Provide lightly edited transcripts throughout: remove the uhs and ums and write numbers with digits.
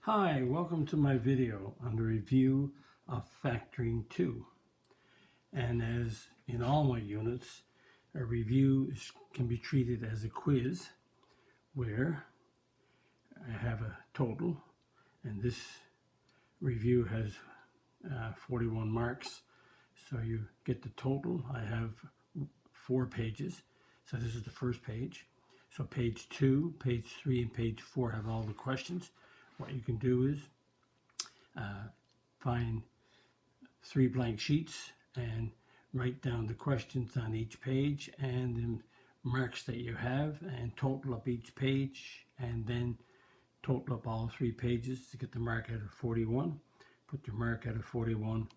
Hi, welcome to my video on the review of Factoring 2. And as in all my units, a review can be treated as a quiz where I have a total, and this review has 41 marks. So you get the total. I have 4 pages. So this is the first page. So page 2, page 3, and page 4 have all the questions. What you can do is find 3 blank sheets and write down the questions on each page and the marks that you have, and total up each page, and then total up all 3 pages to get the mark out of 41. Put your mark out of 41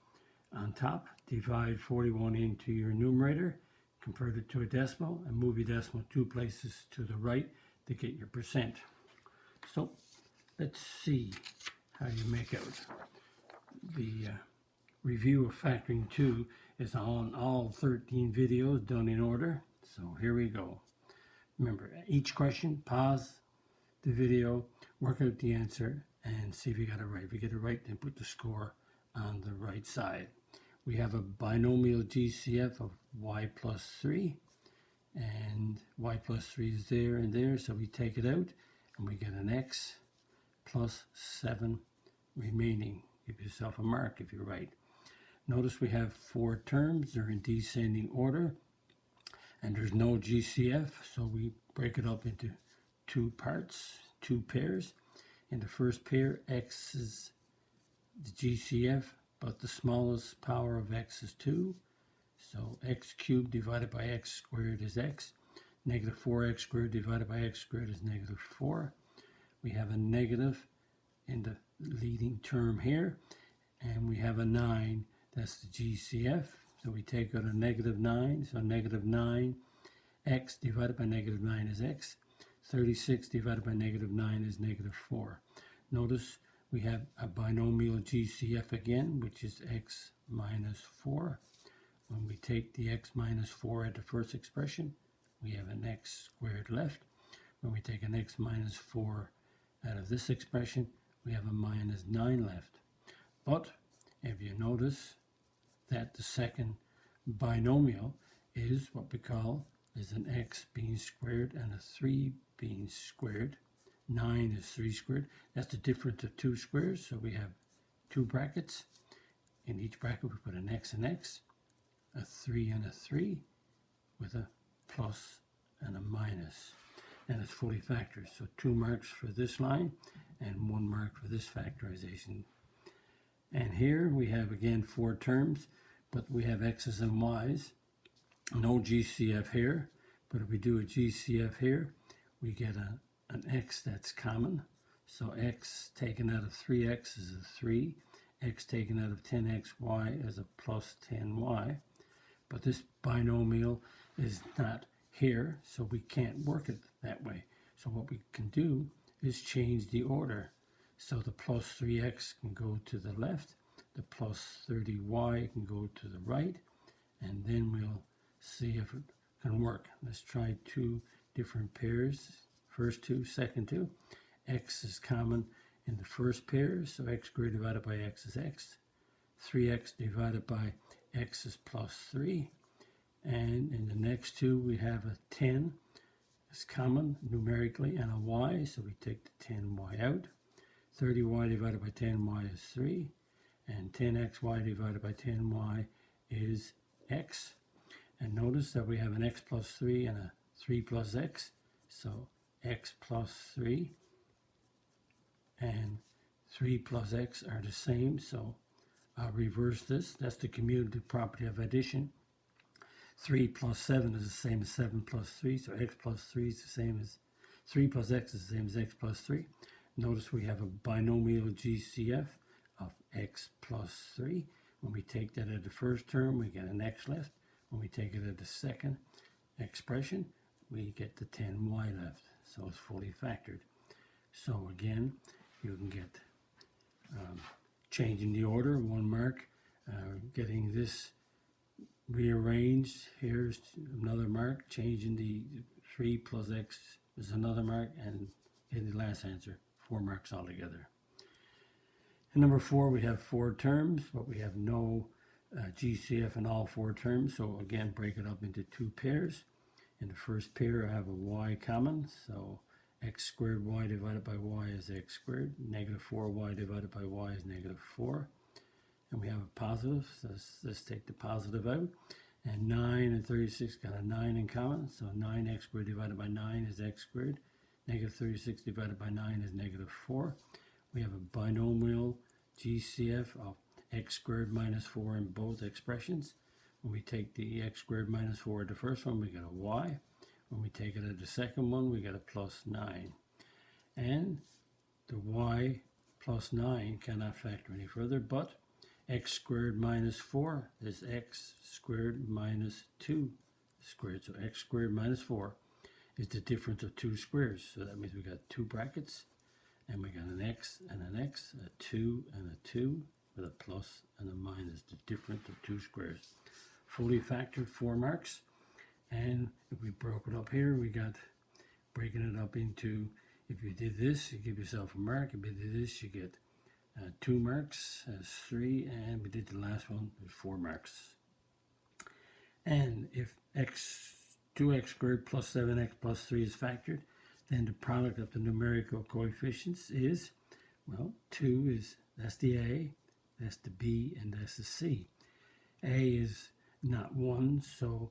on top, divide 41 into your numerator, convert it to a decimal, and move your decimal 2 places to the right to get your percent. So let's see how you make out. The review of Factoring 2 is on all 13 videos done in order. So here we go. Remember, each question, pause the video, work out the answer, and see if you got it right. If you get it right, then put the score on the right side. We have a binomial GCF of y plus 3, and y plus 3 is there and there, so we take it out, and we get an x plus 7 remaining. Give yourself a mark if you're right. Notice we have 4 terms. They're in descending order, and there's no GCF, so we break it up into 2 parts, 2 pairs. In the first pair, x is the GCF, but the smallest power of x is 2. So x cubed divided by x squared is x. Negative 4x squared divided by x squared is negative 4. We have a negative in the leading term here, and we have a 9. That's the GCF. So we take out a negative 9. So negative 9, x divided by negative 9 is x. 36 divided by negative 9 is negative 4. Notice we have a binomial GCF again, which is x minus 4. When we take the x minus 4 at the first expression, we have an x squared left. When we take an x minus 4 out of this expression, we have a minus 9 left. But if you notice that the second binomial is what we call is an x being squared and a 3 being squared. 9 is 3 squared. That's the difference of 2 squares. So we have 2 brackets. In each bracket we put an x and x, a 3 and a 3, with a plus and a minus. And it's fully factored. So 2 marks for this line and 1 mark for this factorization. And here we have again 4 terms, but we have x's and y's. No GCF here, but if we do a GCF here, we get an x that's common. So x taken out of 3x is a 3. X taken out of 10xy is a plus 10y. But this binomial is not here, so we can't work it that way. So what we can do is change the order. So the plus 3x can go to the left, the plus 30y can go to the right, and then we'll see if it can work. Let's try 2 different pairs. First 2, second 2. X is common in the first pair, so x squared divided by x is x. 3x divided by x is plus 3. And in the next 2 we have a 10. It's common numerically, and a y, so we take the 10y out. 30y divided by 10y is 3, and 10xy divided by 10y is x. And notice that we have an x plus 3 and a 3 plus x, so x plus 3 and 3 plus x are the same, so I'll reverse this. That's the commutative property of addition. 3 plus 7 is the same as 7 plus 3, so x plus 3 is the same as 3 plus x is the same as x plus 3. Notice we have a binomial GCF of x plus 3. When we take that at the first term, we get an x left. When we take it at the second expression, we get the 10y left. So it's fully factored. So again, you can get changing the order, 1 mark, getting this rearranged. Here's another mark, changing the 3 plus x is another mark, and getting the last answer, 4 marks altogether. In number 4, we have 4 terms, but we have no GCF in all 4 terms. So again, break it up into 2 pairs. In the first pair, I have a y common. So x squared y divided by y is x squared. Negative 4y divided by y is negative 4. And we have a positive, so let's take the positive out. And 9 and 36 got a 9 in common. So 9x squared divided by 9 is x squared. Negative 36 divided by 9 is negative 4. We have a binomial GCF of x squared minus 4 in both expressions. When we take the x squared minus 4 at the first one, we get a y. When we take it at the second one, we get a plus 9. And the y plus 9 cannot factor any further, but x squared minus 4 is x squared minus 2 squared. So x squared minus 4 is the difference of 2 squares. So that means we got 2 brackets. And we got an x and an x, a 2 and a 2, with a plus and a minus, the difference of 2 squares. Fully factored, 4 marks. And if we broke it up here, we got breaking it up into, if you did this, you give yourself a mark. If you did this, you get 2 marks, as 3, and we did the last one, with 4 marks. And if 2x squared plus 7x plus 3 is factored, then the product of the numerical coefficients is, well, 2 is, that's the A, that's the B, and that's the C. A is not 1, so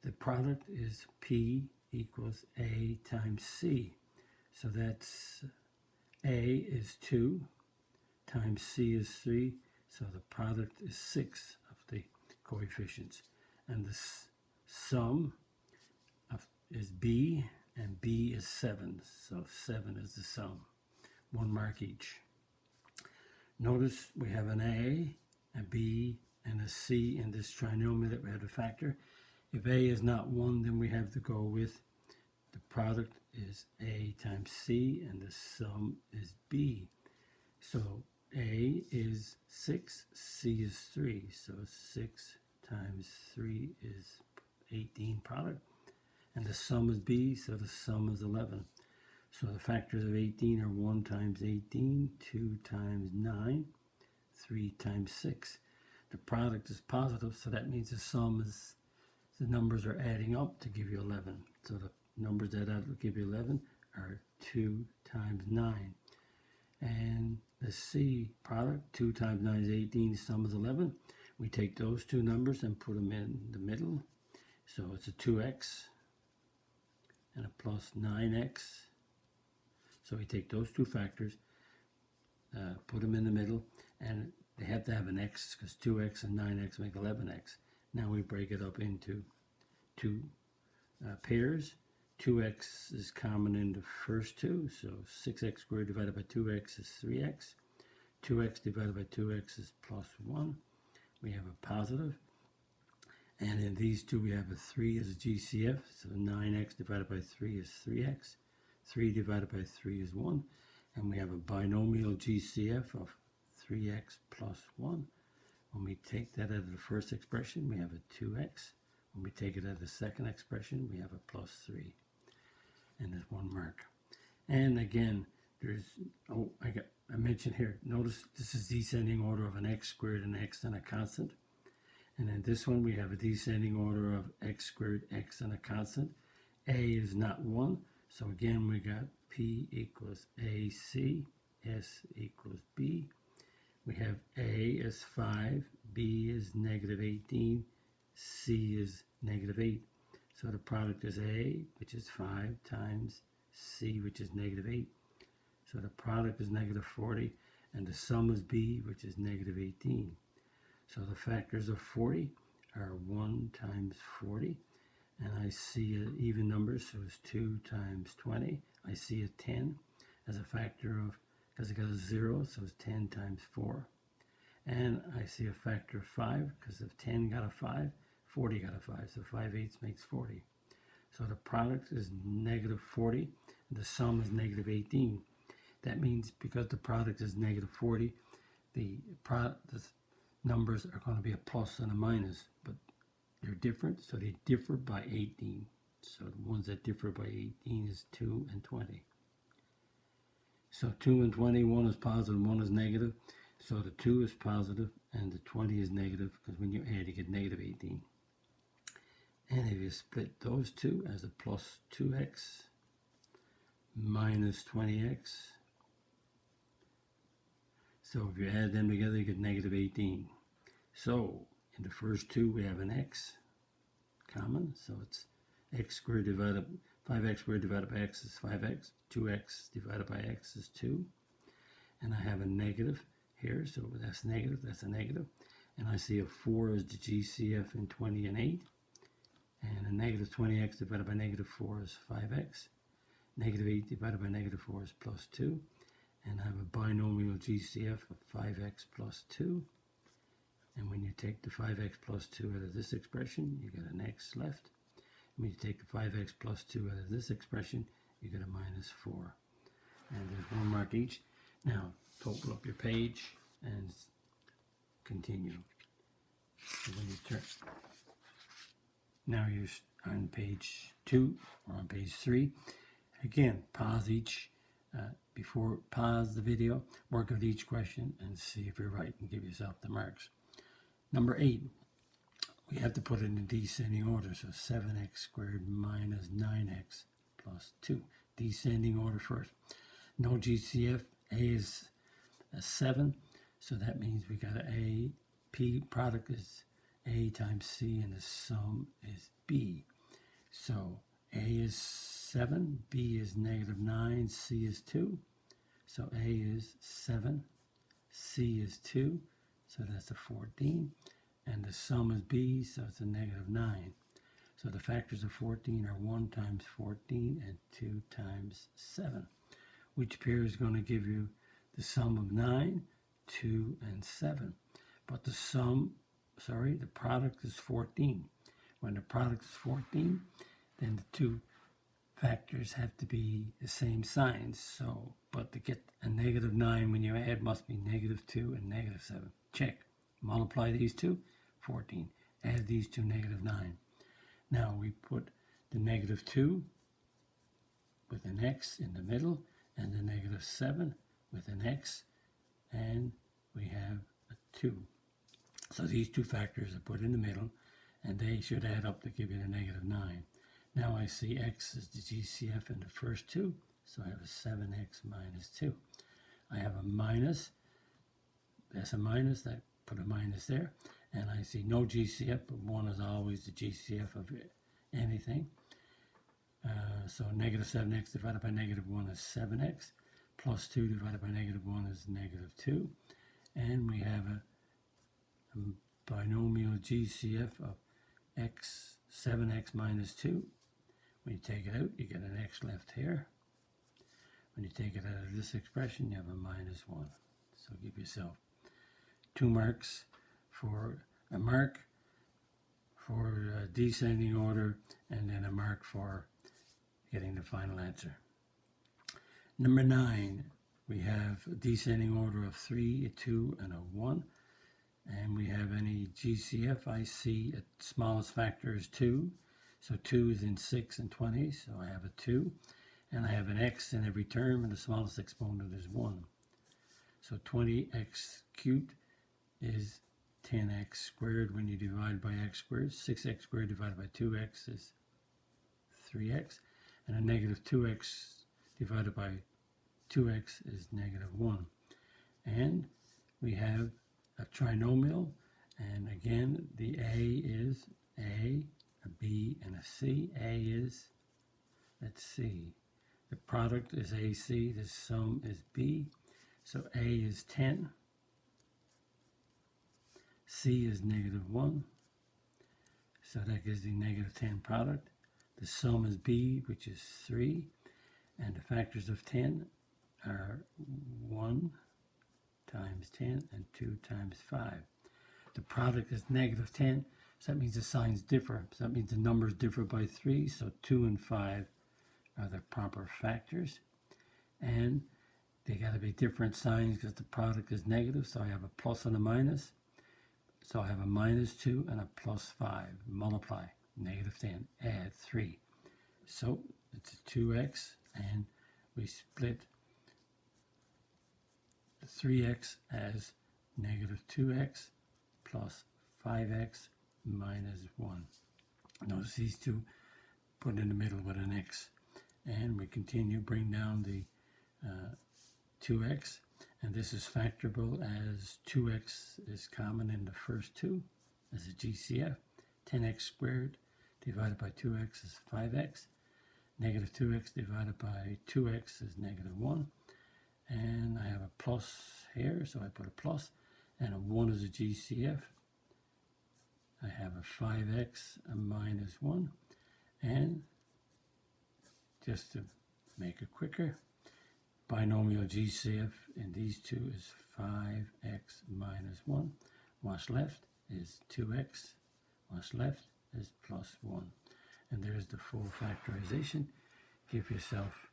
the product is P equals A times C. So that's A is 2 times C is 3, so the product is 6 of the coefficients. And the sum is B, and B is 7, so 7 is the sum. 1 mark each. Notice we have an A, a B, and a C in this trinomial that we have to factor. If A is not 1, then we have to go with the product is A times C, and the sum is B. So A is 6, C is 3, so 6 times 3 is 18 product. And the sum is B, so the sum is 11. So the factors of 18 are 1 times 18, 2 times 9, 3 times 6. The product is positive, so that means the sum is, the numbers are adding up to give you 11. So the numbers that add to give you 11 are 2 times 9. And the C product, 2 times 9 is 18, the sum is 11. We take those two numbers and put them in the middle. So it's a 2x and a plus 9x. So we take those two factors, put them in the middle, and they have to have an x because 2x and 9x make 11x. Now we break it up into 2 pairs. 2x is common in the first two, so 6x squared divided by 2x is 3x. 2x divided by 2x is plus 1. We have a positive. And in these two, we have a 3 as a GCF, so 9x divided by 3 is 3x. 3 divided by 3 is 1. And we have a binomial GCF of 3x plus 1. When we take that out of the first expression, we have a 2x. When we take it out of the second expression, we have a plus 3. And there's 1 mark. And again, there's, I mentioned here, notice this is descending order of an x squared, an x, and a constant. And in this one, we have a descending order of x squared, x, and a constant. A is not 1. So again, we got P equals AC, S equals B. We have A is 5, B is negative 18, C is negative 8. So the product is A, which is 5, times C, which is negative 8. So the product is negative 40, and the sum is B, which is negative 18. So the factors of 40 are 1 times 40, and I see an even number, so it's 2 times 20. I see a 10 as a factor of, because it got a 0, so it's 10 times 4. And I see a factor of 5, because if 10 got a 5, 40 got a 5, so 5/8 makes 40. So the product is negative 40, and the sum is negative 18. That means because the product is negative 40, the numbers are going to be a plus and a minus, but they're different, so they differ by 18. So the ones that differ by 18 is 2 and 20. So 2 and 20, one is positive, one is negative. So the 2 is positive and the 20 is negative, because when you add, you get negative 18. And if you split those two as a plus 2x minus 20x, so if you add them together, you get negative 18. So in the first two, we have an x common, so it's x squared divided 5x squared divided by x is 5x. 2x divided by x is 2. And I have a negative here, so that's negative, that's a negative. And I see a 4 is the GCF in 20 and 8. And a negative 20x divided by negative 4 is 5x. Negative 8 divided by negative 4 is plus 2. And I have a binomial GCF of 5x plus 2. And when you take the 5x plus 2 out of this expression, you get an x left. When you take the 5x plus 2 out of this expression, you get a minus 4. And there's 1 mark each. Now, total up your page and continue. So when you turn, now you're on page 2 or on page 3. Again, pause each, pause the video, work out each question and see if you're right and give yourself the marks. Number 8, we have to put it in descending order. So 7x squared minus 9x plus 2. Descending order first. No GCF. A is a 7. So that means we got a P product is A times C and the sum is B. So A is 7, B is negative 9, C is 2. So A is 7, C is 2. So that's a 14. And the sum is B, so it's a negative 9. So the factors of 14 are 1 times 14 and 2 times 7. Which pair is going to give you the sum of 9, 2, and 7. But the product is 14. When the product is 14, then the two factors have to be the same signs. So, but to get a negative 9 when you add must be negative 2 and negative 7. Check. Multiply these two, 14. Add these two, negative 9. Now we put the negative 2 with an x in the middle and the negative 7 with an x, and we have a 2. So these two factors are put in the middle and they should add up to give you the negative 9. Now I see x is the GCF in the first two, so I have a 7x minus 2. I have a minus, that's a minus, that put a minus there, and I see no GCF, but 1 is always the GCF of anything. So negative 7x divided by negative 1 is 7x, plus 2 divided by negative 1 is negative 2, and we have a binomial GCF of x, 7x minus 2. When you take it out, you get an x left here. When you take it out of this expression, you have a minus 1. So give yourself 2 marks for a mark for descending order, and then a mark for getting the final answer. Number 9, we have a descending order of 3, a 2, and a 1. And we have any GCF. I see the smallest factor is 2. So 2 is in 6 and 20, so I have a 2. And I have an x in every term, and the smallest exponent is 1. So 20x cubed is 10x squared when you divide by x squared. 6x squared divided by 2x is 3x. And a negative 2x divided by 2x is negative 1. And we have a trinomial, and again the A is A, a B, and a C. A is, let's see, the product is AC, the sum is B. So A is 10, C is negative 1, so that gives the negative 10 product. The sum is B, which is 3, and the factors of 10 are 1 times 10 and 2 times 5. The product is negative 10, so that means the signs differ. So that means the numbers differ by 3, so 2 and 5 are the proper factors. And they got to be different signs because the product is negative, so I have a plus and a minus. So I have a minus 2 and a plus 5. Multiply, negative 10, add 3. So it's a 2x, and we split 3x as negative 2x plus 5x minus 1. Notice these two put in the middle with an x. And we continue, bring down the 2x, and this is factorable as 2x is common in the first two as a GCF. 10x squared divided by 2x is 5x. Negative 2x divided by 2x is negative 1. And I have a plus here, so I put a plus, and a 1 is a GCF. I have a 5x minus 1, and just to make it quicker, binomial GCF in these two is 5x minus 1. What's left is 2x. What's left is plus 1. And there's the full factorization. Give yourself,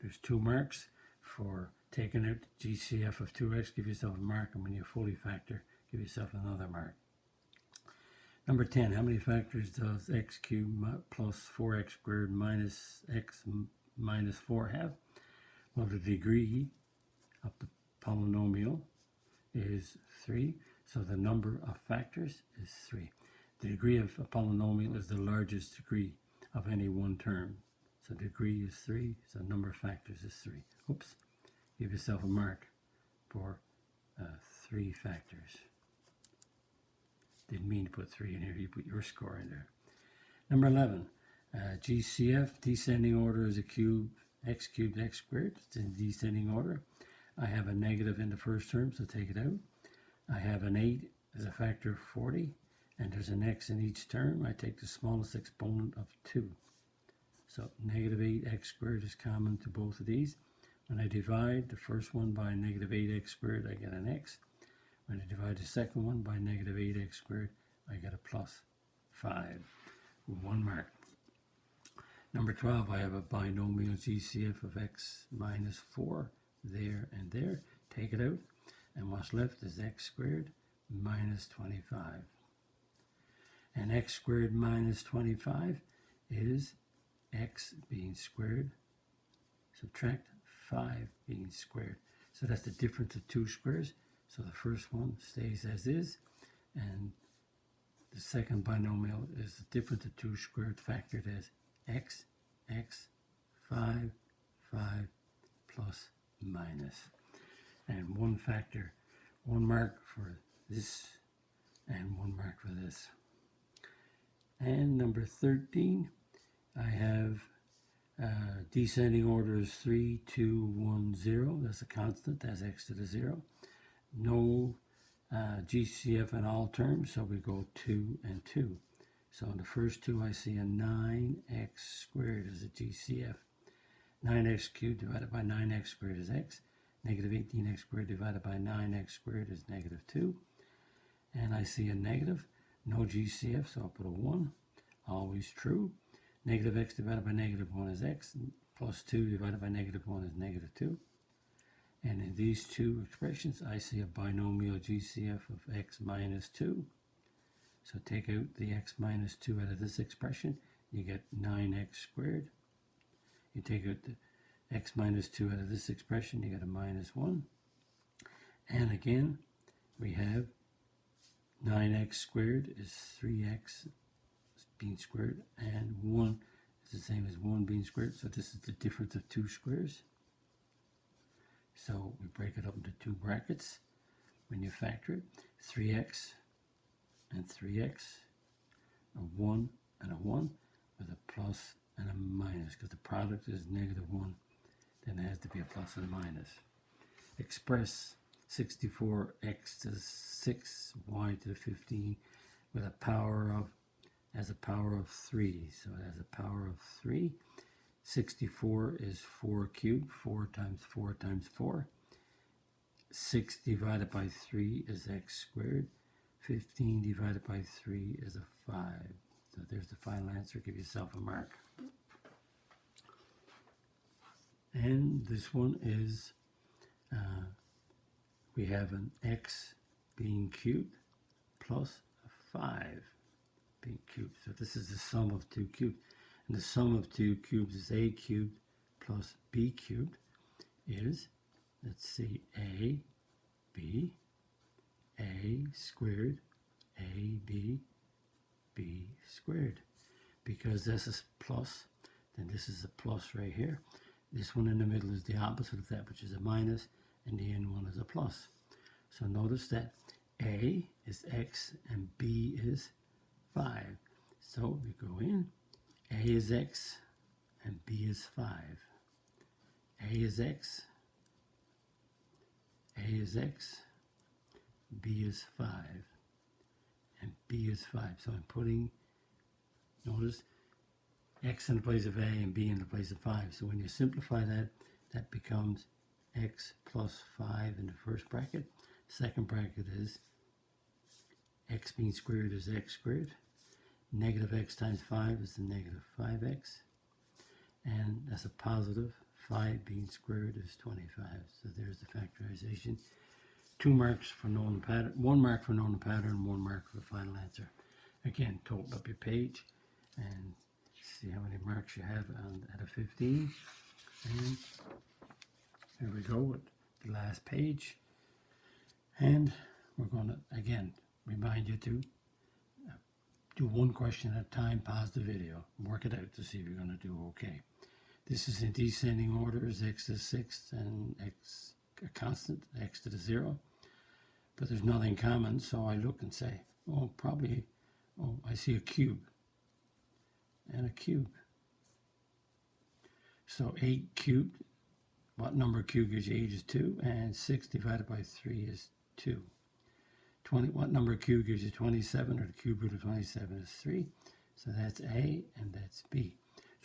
there's 2 marks for taking out GCF of 2x. Give yourself a mark, and when you fully factor, give yourself another mark. Number 10, how many factors does x cubed plus 4x squared minus x minus 4 have? Well, the degree of the polynomial is 3, so the number of factors is 3. The degree of a polynomial is the largest degree of any one term. So degree is 3, so number of factors is 3. Oops, give yourself a mark for 3 factors. Didn't mean to put 3 in here, you put your score in there. Number 11, GCF, descending order is a cube, x cubed, x squared. It's in descending order. I have a negative in the first term, so take it out. I have an 8 as a factor of 40, and there's an x in each term. I take the smallest exponent of 2. So negative 8x squared is common to both of these. When I divide the first one by negative 8x squared, I get an x. When I divide the second one by negative 8x squared, I get a plus 5. 1 mark. Number 12, I have a binomial GCF of x minus 4 there and there. Take it out, and what's left is x squared minus 25. And x squared minus 25 is x being squared. Subtract 5 being squared. So that's the difference of 2 squares. So the first one stays as is, and the second binomial is the difference of 2 squared factored as x, 5, 5, plus, minus. And 1 factor, 1 mark for this, and 1 mark for this. And number 13, I have descending order is 3, 2, 1, 0. That's a constant, that's x to the 0. No GCF in all terms, so we go 2 and 2. So in the first two, I see a 9x squared as a GCF. 9x cubed divided by 9x squared is x. Negative 18x squared divided by 9x squared is negative 2. And I see a negative, no GCF, so I'll put a 1. Always true. Negative x divided by negative 1 is x. Plus 2 divided by negative 1 is negative 2. And in these two expressions, I see a binomial GCF of x minus 2. So take out the x minus 2 out of this expression, you get 9x squared. You take out the x minus 2 out of this expression, you get a minus 1. And again, we have 9x squared is 3x being squared, and 1 is the same as 1 being squared. So this is the difference of 2 squares. So we break it up into 2 brackets. When you factor it, 3x and 3x, a 1 and a 1, with a plus and a minus, because the product is negative 1, then it has to be a plus and a minus. Express 64x to the 6, y to the 15, with a power of, as a power of 3. So it has a power of 3. 64 is 4 cubed, 4 times 4 times 4. 6 divided by 3 is x squared. 15 divided by 3 is a 5. So there's the final answer. Give yourself a mark. And this one is, we have an x being cubed plus a 5 being cubed. So this is the sum of 2 cubes. And the sum of 2 cubes is a cubed plus b cubed is, let's see, a, b, a squared ab b squared. Because this is plus, then this is a plus right here. This one in the middle is the opposite of that, which is a minus, and the end one is a plus. So notice that a is x and b is 5. So we go in, a is x and b is 5. A is x, a is x, b is 5, and b is 5. So I'm putting, notice, x in the place of a and b in the place of 5. So when you simplify that, that becomes x plus 5 in the first bracket. Second bracket is x being squared is x squared. Negative x times 5 is the negative 5x. And that's a positive. 5 being squared is 25. So there's the factorization. 2 marks for knowing the pattern, 1 mark for knowing the pattern, 1 mark for the final answer. Again, total up your page and see how many marks you have out of 15. And here we go with the last page. And we're going to, again, remind you to do 1 question at a time, pause the video, work it out to see if you're going to do okay. This is in descending order, is x to the 6th and x a constant, x to the 0. But there's nothing common, so I look and say, oh, probably, oh, I see a cube and a cube. So 8 cubed, what number cubed gives you 8 is 2, and 6 divided by 3 is 2. 20, what number cubed gives you 27, or the cube root of 27 is 3. So that's A and that's B.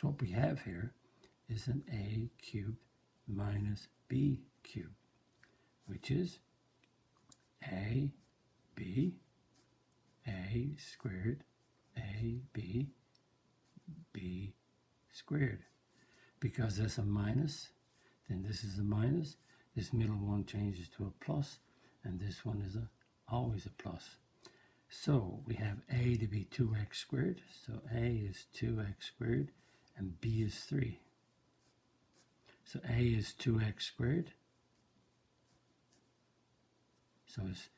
So what we have here is an a cubed minus b cubed, which is a squared, b squared. Because that's a minus, then this is a minus. This middle one changes to a plus, and this one is always a plus. So we have a to be 2x squared. So a is 2x squared, and b is 3. So a is 2x squared. So it's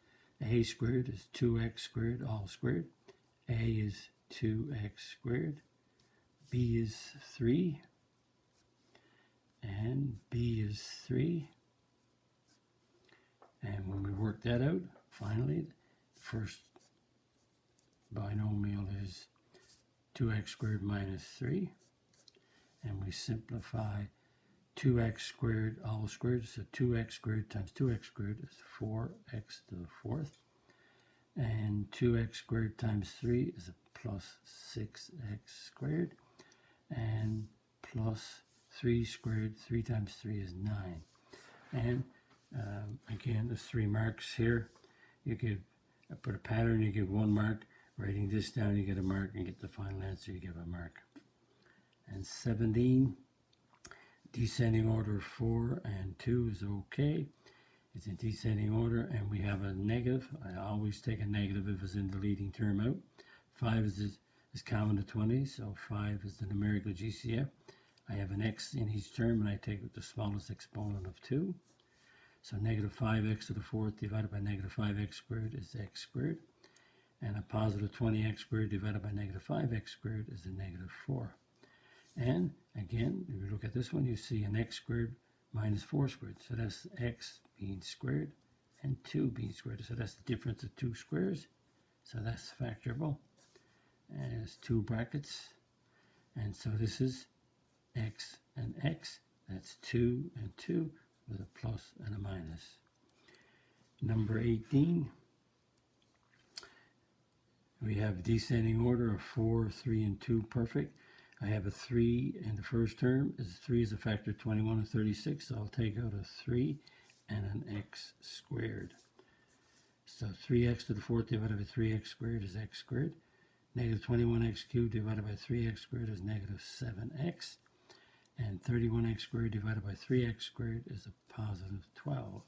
a squared is 2x squared, all squared. A is 2x squared. B is 3. And b is 3. And when we work that out, finally, the first binomial is 2x squared minus 3. And we simplify 2x squared all squared, so 2x squared times 2x squared is 4x to the 4th. And 2x squared times 3 is a plus 6x squared. And plus 3 squared, 3 times 3 is 9. And again, there's 3 marks here. You give, put a pattern, you give 1 mark. Writing this down, you get a mark, and get the final answer, you give a mark. And 17. Descending order 4 and 2 is okay. It's in descending order, and we have a negative. I always take a negative if it's in the leading term out. 5 is common to 20, so 5 is the numerical GCF. I have an x in each term, and I take the smallest exponent of 2. So negative 5x to the 4th divided by negative 5x squared is x squared. And a positive 20x squared divided by negative 5x squared is a negative 4. And again, if you look at this one, you see an x squared minus 4 squared. So that's x being squared and 2 being squared. So that's the difference of 2 squares. So that's factorable. And it's 2 brackets. And so this is x and x. That's 2 and 2 with a plus and a minus. Number 18. We have descending order of 4, 3, and 2 perfect. I have a 3 in the first term. 3 is a factor of 21 and 36, so I'll take out a 3 and an x squared. So 3x to the 4th divided by 3x squared is x squared. Negative 21x cubed divided by 3x squared is negative 7x. And 31x squared divided by 3x squared is a positive 12.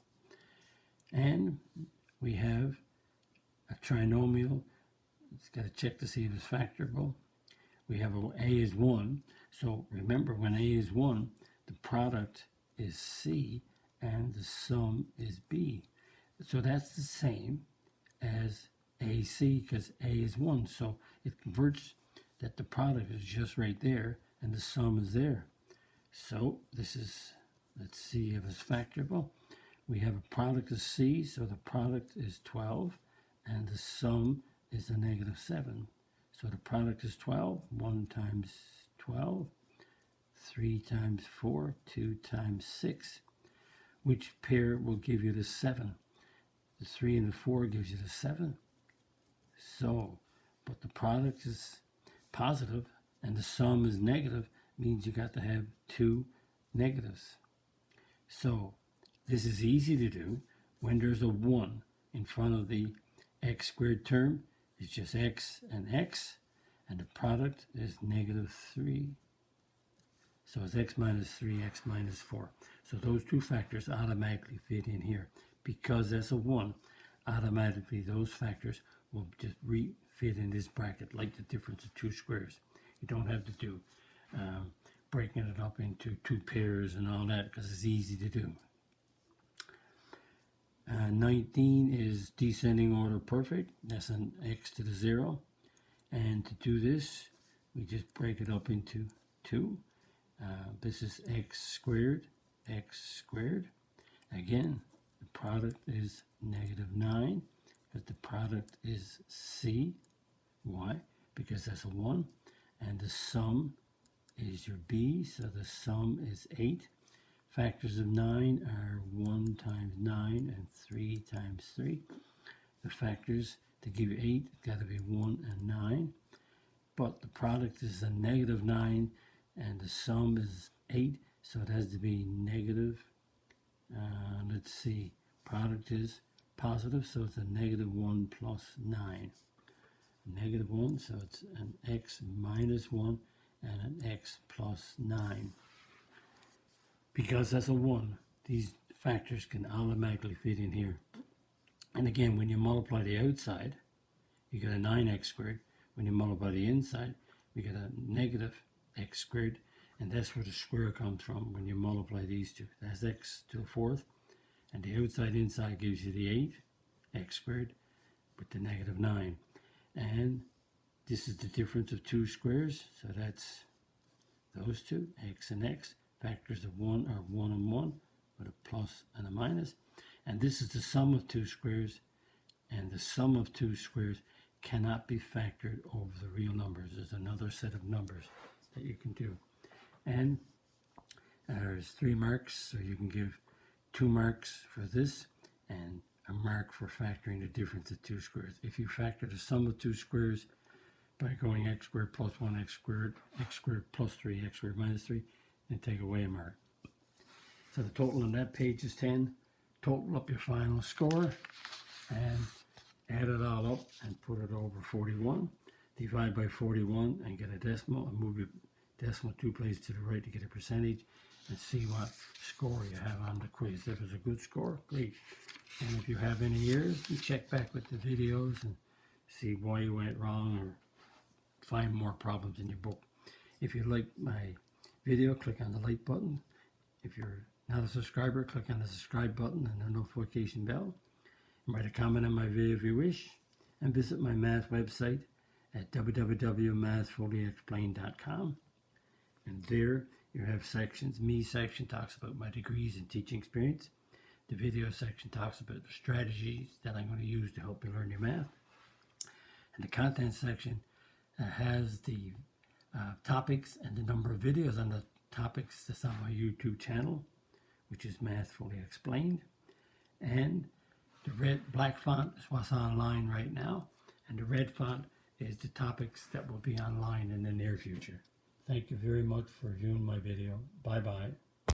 And we have a trinomial. It's got to check to see if it's factorable. We have a is 1. So remember, when a is 1, the product is c and the sum is b. So that's the same as AC because A is 1. So it converts that the product is just right there and the sum is there. So this is, let's see if it's factorable. We have a product of C, so the product is 12 and the sum is a negative 7. So the product is 12, 1 times 12, 3 times 4, 2 times 6. Which pair will give you the 7? The 3 and the 4 gives you the 7. So, but the product is positive and the sum is negative, means you got to have 2 negatives. So, this is easy to do. When there's a 1 in front of the x squared term, it's just x, and the product is negative 3. So it's x minus 3, x minus 4. So those two factors automatically fit in here. Because that's a 1, automatically those factors will just fit in this bracket, like the difference of two squares. You don't have to do breaking it up into 2 pairs and all that, because it's easy to do. 19 is descending order perfect. That's an x to the 0. And to do this, we just break it up into 2. This is x squared. Again, the product is negative 9, but the product is C. Why? Because that's a 1. And the sum is your B, so the sum is 8. Factors of 9 are 1 times 9 and 3 times 3. The factors to give you 8 got to be 1 and 9. But the product is a negative 9 and the sum is 8, so it has to be negative. Let's see, product is positive, so it's a negative 1 plus 9. Negative 1, so it's an x minus 1 and an x plus 9. Because that's a 1, these factors can automatically fit in here. And again, when you multiply the outside, you get a 9x squared. When you multiply the inside, we get a negative x squared. And that's where the square comes from when you multiply these two. That's x to the 4th. And the outside inside gives you the 8, x squared, with the negative 9. And this is the difference of 2 squares. So that's those two, x and x. Factors of 1 are 1 and 1, with a plus and a minus. And this is the sum of 2 squares. And the sum of 2 squares cannot be factored over the real numbers. There's another set of numbers that you can do. And there's 3 marks, so you can give 2 marks for this and a mark for factoring the difference of 2 squares. If you factor the sum of 2 squares by going x squared plus 1x squared plus 3, x squared minus 3, then take away a mark. So the total on that page is 10. Total up your final score and add it all up and put it over 41. Divide by 41 and get a decimal and move your decimal 2 places to the right to get a percentage and see what score you have on the quiz. If it's a good score, great. And if you have any errors, you check back with the videos and see why you went wrong or find more problems in your book. If you like my video, click on the like button. If you're not a subscriber, click on the subscribe button and the notification bell. Write a comment on my video if you wish, and visit my math website at www.mathfullyexplained.com. And there you have sections. Me section talks about my degrees and teaching experience. The video section talks about the strategies that I'm going to use to help you learn your math. And the content section has the topics and the number of videos on the topics that's on my YouTube channel, which is Math Fully Explained. And the black font is what's online right now, and the red font is the topics that will be online in the near future. Thank you very much for viewing my video. Bye-bye.